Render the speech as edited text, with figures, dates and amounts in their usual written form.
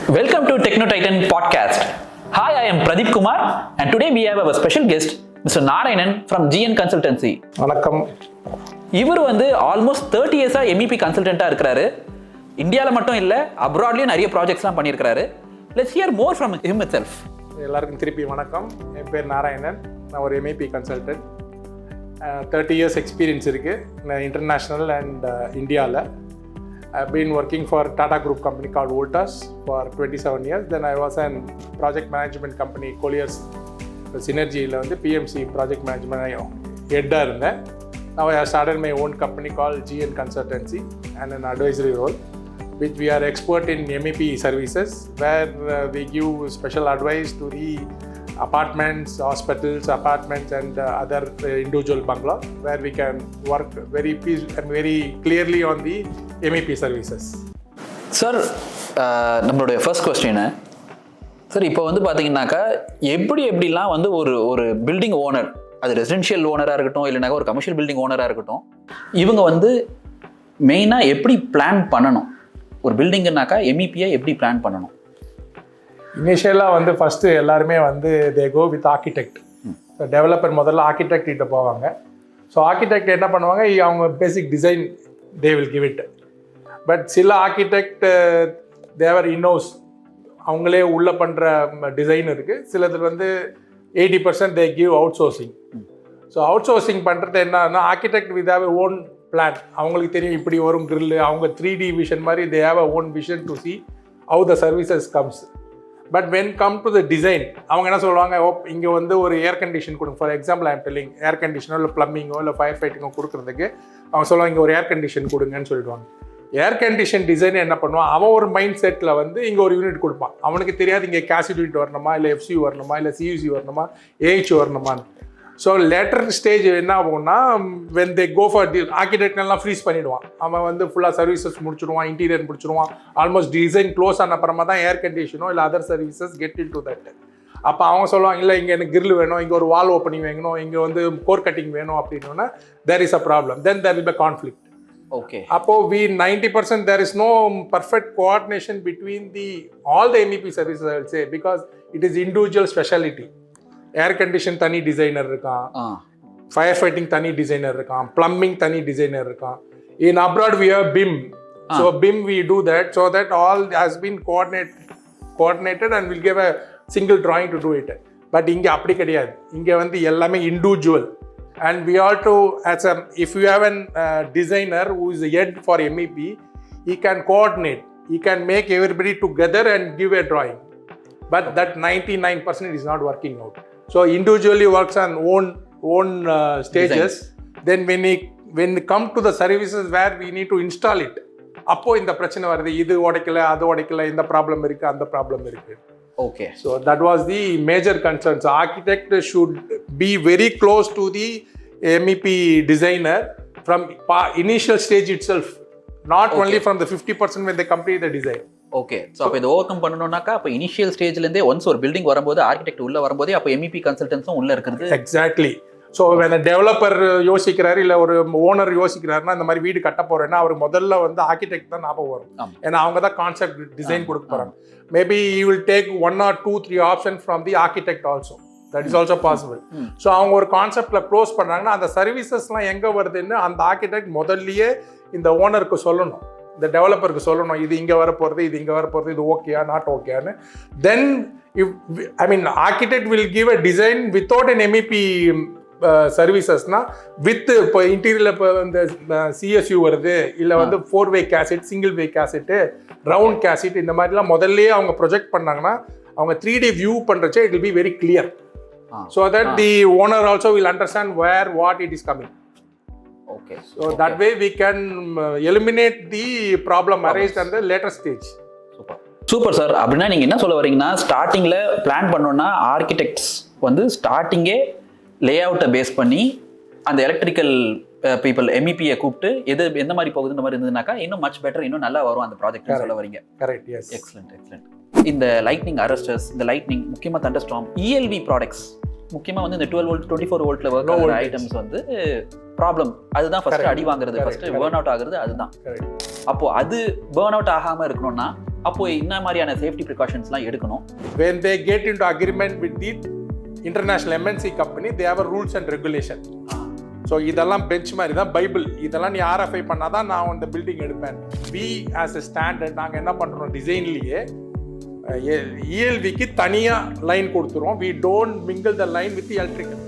Welcome to Techno Titan podcast. Hi, I am Pradeep Kumar and today we have our special guest Mr. Narayanan from GN Consultancy. வணக்கம். இவர் வந்து almost 30 இயர்ஸா MEP கன்சல்டன்ட்டா இருக்காரு. இந்தியால மட்டும் இல்ல, அப்ராட்லயும் நிறைய ப்ராஜெக்ட்ஸ்லாம் பண்ணியிருக்காரு. Let's hear more from him itself. எல்லாருக்கும் திருப்பி வணக்கம். என் பேர் நாராயணன். நான் ஒரு MEP கன்சல்டன்ட். 30 இயர்ஸ் எக்ஸ்பீரியன்ஸ் இருக்குது இன்டர்நேஷ்னல் அண்ட் இந்தியாவில். I've been working for Tata Group company called Voltas for 27 years. Then I was an project management company, Colliers Synergyல வந்து PMC project management ஹெட்டாக இருந்தேன். Now I have started my own company called GN Consultancy and an advisory role, which we are expert in MEP services, where we give special advice to the apartments, hospitals, apartments and other individual bungalow, where we can work very clearly on the MEP services. Sir, நம்மளுடைய first question sir, இப்போ வந்து பார்த்தீங்கன்னாக்கா எப்படிலாம் வந்து ஒரு building owner, அது residential ஓனராக இருக்கட்டும் இல்லைனாக்கா ஒரு கமர்ஷியல் பில்டிங் ஓனராக இருக்கட்டும், இவங்க வந்து மெயினாக எப்படி பிளான் பண்ணணும்? ஒரு பில்டிங்குனாக்கா MEPயை எப்படி பிளான் பண்ணணும்? இனிஷியலாக வந்து ஃபஸ்ட்டு எல்லாருமே வந்து they go with architect. So developer முதல்ல ஆர்கிடெக்ட் கிட்ட போவாங்க. ஸோ ஆர்கிடெக்ட் என்ன பண்ணுவாங்க, அவங்க basic design they will give it. But சில ஆர்கிடெக்ட் தேவர் இன்ஹவுஸ், அவங்களே உள்ளே பண்ணுற டிசைன் இருக்குது. சிலதில் வந்து 80% they give outsourcing. So outsourcing பண்ணுறது என்னன்னா, architect with have own plan. அவங்களுக்கு தெரியும் இப்படி வரும் கிரில்லு, அவங்க 3D விஷன் மாதிரி they have a own vision to see how the services comes. But when come to the design, அவங்க என்ன சொல்லுவாங்க, இங்கே வந்து ஒரு ஏர் கண்டிஷன் கொடுங்க. ஃபார் எக்ஸாம்பிள் ஐம் டெல்லிங், ஏர் கண்டிஷனோ இல்லை ப்ளம்பிங்கோ இல்லை ஃபயர் ஃபைட்டிங்கோ கொடுக்குறதுக்கு அவங்க சொல்லுவாங்க இங்கே ஒரு ஏர் கண்டிஷன் கொடுங்கன்னு சொல்லிடுவாங்க. ஏர் கண்டிஷன் டிசைன் என்ன பண்ணுவான், அவன் ஒரு மைண்ட் செட்டில் வந்து இங்கே ஒரு யூனிட் கொடுப்பான். அவனுக்கு தெரியாது இங்கே கேசிட் யூனிட் வரணுமா, இல்லை FCU வரணுமா, இல்லை CUC வரணுமா, AH வரணுமான்னு. ஸோ லேட்டர் ஸ்டேஜ் என்ன ஆகும்னா, when they go for architect எல்லாம் ஃப்ரீஸ் பண்ணிவிடுவான். அவன் வந்து ஃபுல்லாக சர்வீசஸ் முடிச்சுடுவான், இன்டீரியர் முடிச்சுடுவான். ஆல்மோஸ்ட் டிசைன் க்ளோஸ் ஆன அப்புறமா தான் ஏர் கண்டிஷனோ இல்லை other services get in to that. அப்போ அவங்க சொல்லுவாங்க, இல்லை இங்கே எனக்கு கிரில் வேணும், இங்கே ஒரு வால் ஓப்பனிங் வேணும், இங்கே வந்து கோர் கட்டிங் வேணும் அப்படின்னா there is a problem. Then there will be conflict. Okay. அப்போ 90% there is no perfect coordination between all the MEP services, I will say, because it is individual specialty. Air condition தனி designer இருக்கான், fire fighting தனி designer இருக்கான், plumbing தனி designer இருக்கான். In abroad we have BIM. So BIM we do that so that all has been coordinated and we'll give a single drawing to do it. But இங்கே அப்படி கிடையாது. இங்கே வந்து எல்லாமே individual. And we are to, if you have a designer who is a head for MEP, he can coordinate, he can make everybody together and give a drawing. But that 99% is not working out. So individually works on own stages. Then when we come to the services where we need to install it, அப்போ இந்த பிரச்சனை வருது, இது உடைக்கல அது உடைக்கல, இந்த problem இருக்குது அந்த problem இருக்குது. Okay. So that was the major concern. So architect should be very close to the MEP designer from initial stage itself, not only from the 50% when they complete the design. Okay. So அப்போ இதை over come பண்ணணும்னாக்கா அப்போ initial ஸ்டேஜ்லேருந்தே once ஒரு building வரும்போது architect உள்ளே வரும்போதே அப்போ MEP கன்சல்டன்ஸும் உள்ளே இருக்கிறது. Exactly. So when a developer யோசிக்கிறாரு இல்லை ஒரு ஓனர் யோசிக்கிறாருன்னா இந்த மாதிரி வீடு கட்ட போகிறேன்னா அவர் முதல்ல வந்து ஆர்கிடெக்ட் தான் ஞாபகம் வரும். ஏன்னா அவங்க தான் கான்செப்ட் டிசைன் கொடுக்க போகிறாங்க. Maybe you will take 1 or 2 3 option from the architect also. That is also possible. So அவங்க ஒரு கான்செப்டில் க்ளோஸ் பண்ணுறாங்கன்னா அந்த சர்வீசஸ்லாம் எங்கே வருதுன்னு அந்த ஆர்கிடெக்ட் முதல்லயே இந்த ஓனருக்கு சொல்லணும், இந்த டெவலப்பருக்கு சொல்லணும், இது இங்கே வரப்போகிறது, இது இங்கே வரப்போகிறது, இது ஓகேயா நாட் ஓகேன்னு. Then architect will give a design without an MEP சர்வீசஸ்னா வித் இப்போ இன்டீரியரில் இப்போ இந்த CSU வருது, இல்லை வந்து 4-way cassette, single way cassette, round cassette, இந்த மாதிரிலாம் முதல்லையே அவங்க ப்ரொஜெக்ட் பண்ணாங்கன்னா அவங்க 3D வியூ பண்ணுறச்சே it will be very clear. So that the owner also will understand where what it is coming. Okay. So that way we can eliminate the problem arised at the later stage. Super sir. அப்படின்னா நீங்கள் என்ன சொல்ல வரீங்கன்னா, ஸ்டார்டிங்கில் plan பண்ணோன்னா architects வந்து ஸ்டார்டிங்கே லே அவுட்டை base பண்ணி அந்த எலக்ட்ரிக்கல் பீப்புள் MEPயை கூப்பிட்டு எந்த மாதிரி போகுதுன்ற மாதிரி இருந்ததுனாக்கா இன்னும் மச் பெட்டர், இன்னும் நல்லா வரும் அந்த ப்ராஜெக்ட் சொல்ல வரீங்க. கரெக்ட். எஸ். எக்ஸலண்ட். இந்த லைட்னிங் அரஸ்டர்ஸ், இந்த லைட்னிங் முக்கியமாக தண்டர்ஸ்டார்ம், ELV ப்ராடக்ட்ஸ் முக்கியமாக வந்து இந்த 12 வோல்ட் 24 வோல்ட்ல ஒர்க் ஆகிற ஐட்டம்ஸ் வந்து ப்ராப்ளம். அதுதான் ஃபர்ஸ்ட் அடி வாங்குறது, ஃபர்ஸ்ட் பேர்ன் அவுட் ஆகுறது அதுதான். அப்போ அது பேர்ன் அவுட் ஆகாமல் இருக்கணும்னா அப்போ என்ன மாதிரியான சேஃப்டி ப்ரிகாஷன்ஸ்லாம் எடுக்கணும்? when they get into agreement with the international MNC company, they have a rules and regulation. So இதெல்லாம் பெஞ்ச் மாதிரி தான் பைபிள். இதெல்லாம் நீ RFI பண்ணாதான் நான் அந்த பில்டிங் எடுப்பேன். வி ஆஸ் எ ஸ்டாண்டர்ட் நாங்கள் என்ன பண்ணுறோம், டிசைன்லேயே ELVக்கு தனியாக லைன் கொடுத்துருவோம். We don't mingle the line with electrical.